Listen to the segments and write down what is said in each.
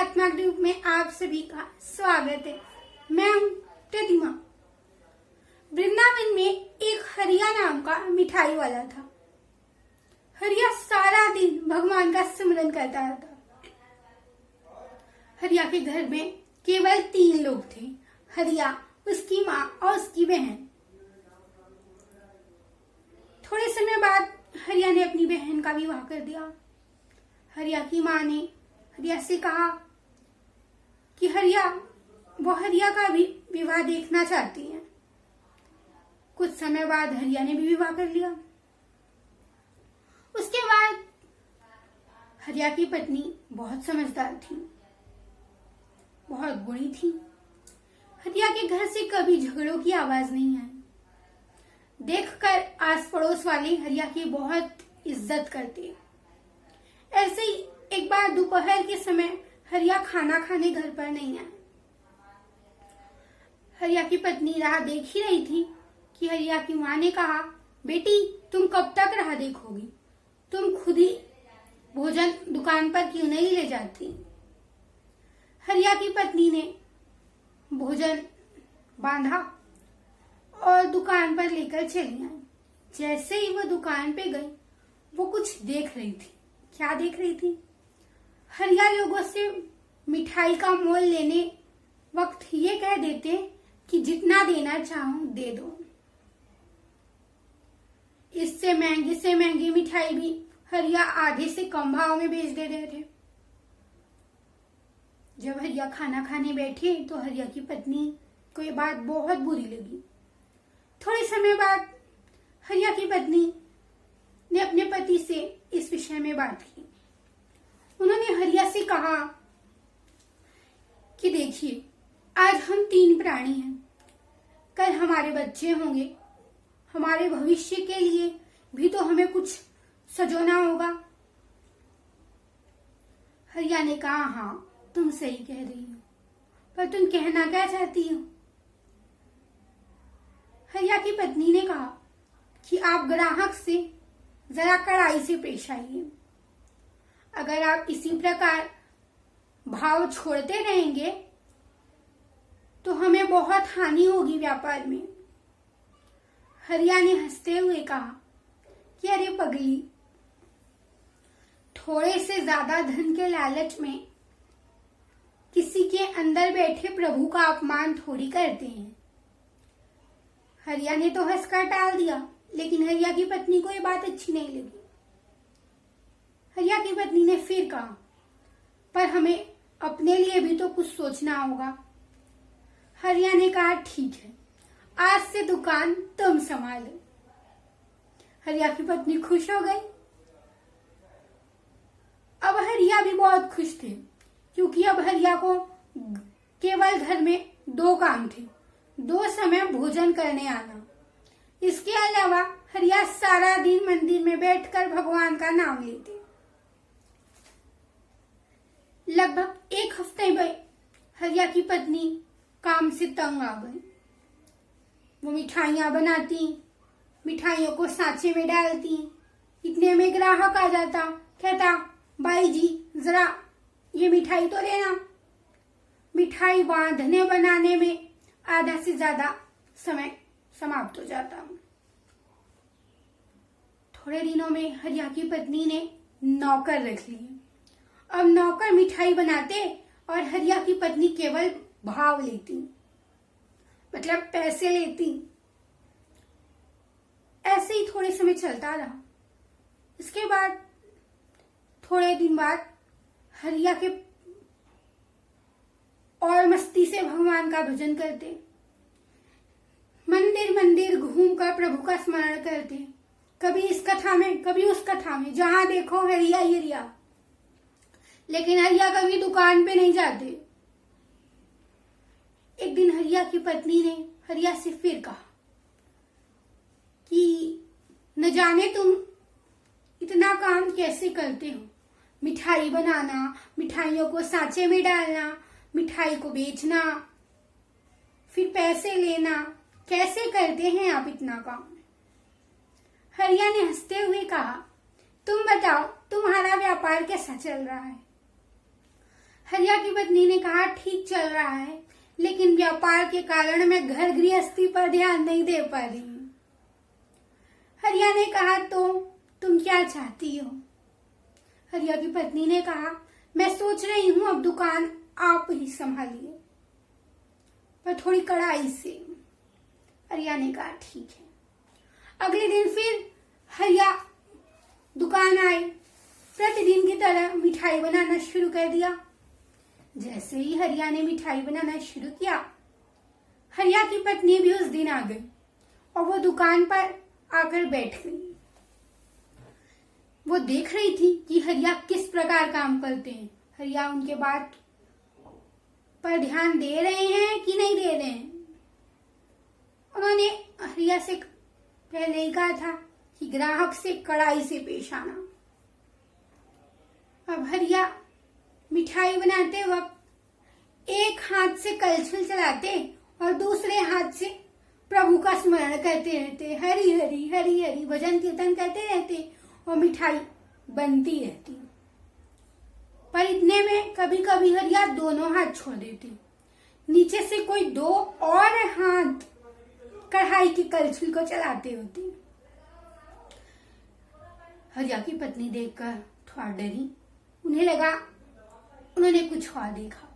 आत्मा ग्रुप में आप सभी का स्वागत है। मैं हूँ प्रतिमा। वृंदावन में एक हरिया नाम का मिठाई वाला था। हरिया सारा दिन भगवान का स्मरण करता रहता। हरिया के घर में केवल 3 लोग थे, हरिया, उसकी माँ और उसकी बहन। थोड़े समय बाद हरिया ने अपनी बहन का विवाह कर दिया। हरिया की माँ ने हरिया से कहा कि वो हरिया का भी विवाह देखना चाहती है। कुछ समय बाद हरिया ने भी विवाह कर लिया। उसके बाद हरिया की पत्नी बहुत समझदार थी, बहुत गुणी थी। हरिया के घर से कभी झगड़ों की आवाज नहीं आई। देखकर आस पड़ोस वाले हरिया की बहुत इज्जत करते। ऐसे ही एक बार दोपहर के समय हरिया खाना खाने घर पर नहीं आया। हरिया की पत्नी राह देख ही रही थी कि हरिया की माँ ने कहा, बेटी तुम कब तक राह देखोगी? तुम खुद ही भोजन दुकान पर क्यों नहीं ले जाती? हरिया की पत्नी ने भोजन बांधा और दुकान पर लेकर चली आई। जैसे ही वो दुकान पे गई, वो कुछ देख रही थी। क्या देख रही थी? हरिया लोगों से मिठाई का मोल लेने वक्त ये कह देते कि जितना देना चाहो दे दो। इससे महंगी मिठाई भी हरिया आधे से कम भाव में बेच दे रहे थे। जब हरिया खाना खाने बैठे तो हरिया की पत्नी को ये बात बहुत बुरी लगी। थोड़े समय बाद हरिया की पत्नी ने अपने पति से इस विषय में बात की। उन्होंने हरिया से कहा कि देखिए, आज हम 3 प्राणी हैं, कल हमारे बच्चे होंगे, हमारे भविष्य के लिए भी तो हमें कुछ सजोना होगा। हरिया ने कहा, हाँ तुम सही कह रही हो, पर तुम कहना क्या चाहती हो? हरिया की पत्नी ने कहा कि आप ग्राहक से जरा कड़ाई से पेश आइए। अगर आप इसी प्रकार भाव छोड़ते रहेंगे तो हमें बहुत हानि होगी व्यापार में। हरिया ने हंसते हुए कहा कि अरे पगली, थोड़े से ज्यादा धन के लालच में किसी के अंदर बैठे प्रभु का अपमान थोड़ी करते हैं। हरिया ने तो हंसकर टाल दिया, लेकिन हरिया की पत्नी को ये बात अच्छी नहीं लगी। हरिया की पत्नी ने फिर कहा, पर हमें अपने लिए भी तो कुछ सोचना होगा। हरिया ने कहा, ठीक है, आज से दुकान तुम संभालो। हरिया की पत्नी खुश हो गई। अब हरिया भी बहुत खुश थे, क्योंकि अब हरिया को केवल घर में 2 काम थे, 2 समय भोजन करने आना। इसके अलावा हरिया सारा दिन मंदिर में बैठकर भगवान का नाम लेते। लगभग 1 हफ्ते में हरिया की पत्नी काम से तंग आ गई। वो मिठाइयां बनाती, मिठाइयों को सांचे में डालती। इतने में ग्राहक आ जाता, कहता, बाई जी जरा ये मिठाई तो लेना। मिठाई बांधने बनाने में आधा से ज्यादा समय समाप्त हो जाता। थोड़े दिनों में हरिया की पत्नी ने नौकर रख लिए। अब नौकर मिठाई बनाते और हरिया की पत्नी केवल भाव लेती, मतलब पैसे लेती। ऐसे ही थोड़े समय चलता रहा। इसके बाद थोड़े दिन बाद हरिया के और मस्ती से भगवान का भजन करते, मंदिर मंदिर घूमकर प्रभु का स्मरण करते। कभी इस कथा में, कभी उस कथा में, जहां देखो हरिया ही हरिया। लेकिन हरिया कभी दुकान पे नहीं जाते। एक दिन हरिया की पत्नी ने हरिया से फिर कहा कि न जाने तुम इतना काम कैसे करते हो, मिठाई बनाना, मिठाइयों को सांचे में डालना, मिठाई को बेचना, फिर पैसे लेना, कैसे करते हैं आप इतना काम? हरिया ने हंसते हुए कहा, तुम बताओ तुम्हारा व्यापार कैसा चल रहा है? हरिया की पत्नी ने कहा, ठीक चल रहा है, लेकिन व्यापार के कारण मैं घर गृहस्थी पर ध्यान नहीं दे पा रही हूँ। हरिया ने कहा, तो तुम क्या चाहती हो? हरिया की पत्नी ने कहा, मैं सोच रही हूँ अब दुकान आप ही संभालिए, पर थोड़ी कड़ाई से। हरिया ने कहा, ठीक है। अगले दिन फिर हरिया दुकान आए, प्रतिदिन की तरह मिठाई बनाना शुरू कर दिया। जैसे ही हरिया ने मिठाई बनाना शुरू किया, हरिया की पत्नी भी उस दिन आ गई और वो दुकान पर आकर बैठ गई। वो देख रही थी कि हरिया किस प्रकार काम करते हैं, हरिया उनके बात पर ध्यान दे रहे हैं कि नहीं दे रहे हैं। उन्होंने हरिया से पहले ही कहा था कि ग्राहक से कड़ाई से पेश आना। अब हरिया मिठाई बनाते वक्त एक हाथ से कलछुल चलाते और दूसरे हाथ से प्रभु का स्मरण करते रहते, हरि हरि हरि हरि भजन कीर्तन करते रहते और मिठाई बनती रहती। पर इतने में कभी कभी हरिया दोनों हाथ छोड़ देते, नीचे से कोई दो और हाथ कढ़ाई की कलछुल को चलाते होते। हरिया की पत्नी देखकर थोड़ा डरी, उन्हें लगा उन्होंने कुछ और देखा।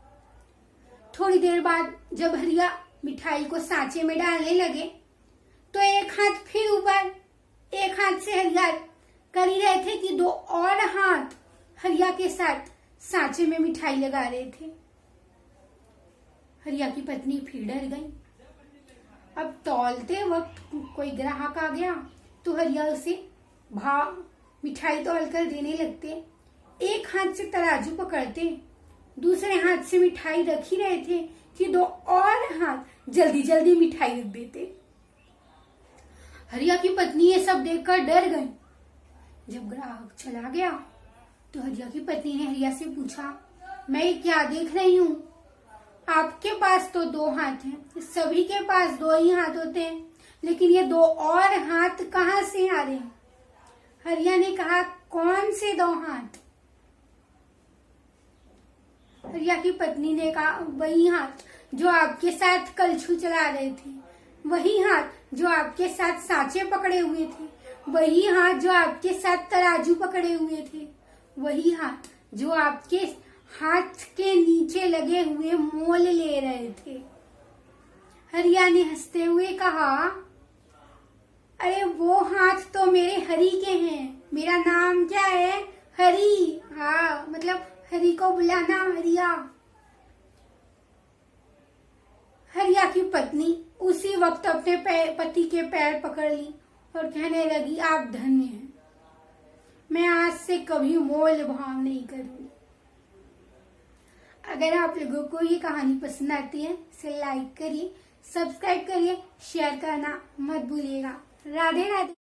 थोड़ी देर बाद जब हरिया मिठाई को सांचे में डालने लगे तो एक हाथ फिर ऊपर, एक हाथ से हरिया कर ही रहे थे कि दो और हाथ हरिया के साथ सांचे में मिठाई लगा रहे थे। हरिया की पत्नी फिर डर गई। अब तौलते वक्त कोई ग्राहक आ गया तो हरिया उसे भाव मिठाई तौल कर देने लगते। एक हाथ से तराजू पकड़ते, दूसरे हाथ से मिठाई रख ही रहे थे कि दो और हाथ जल्दी जल्दी मिठाई रख देते। हरिया की पत्नी ये सब देखकर डर गई। जब ग्राहक चला गया तो हरिया की पत्नी ने हरिया से पूछा, मैं क्या देख रही हूँ? आपके पास तो दो हाथ हैं, सभी के पास दो ही हाथ होते हैं, लेकिन ये दो और हाथ कहाँ से आ रहे हैं? हरिया ने कहा, कौन से दो हाथ? हरिया की पत्नी ने कहा, वही हाथ जो आपके साथ कलछुल चला रहे थे, वही हाथ जो आपके साथ सांचे पकड़े हुए थे, वही हाथ जो आपके साथ तराजू पकड़े हुए थे, वही हाथ जो आपके हाथ के नीचे लगे हुए मोल ले रहे थे। हरिया ने हंसते हुए कहा, अरे वो हाथ तो मेरे हरि के हैं, मेरा नाम क्या है? हरि। हाँ, मतलब हरि को बुलाना हरिया। हरिया की पत्नी उसी वक्त अपने पति के पैर पकड़ ली और कहने लगी, आप धन्य हैं, मैं आज से कभी मोल भाव नहीं करूंगी। अगर आप लोगों को ये कहानी पसंद आती है इसे लाइक करिए, सब्सक्राइब करिए, शेयर करना मत भूलिएगा। राधे राधे।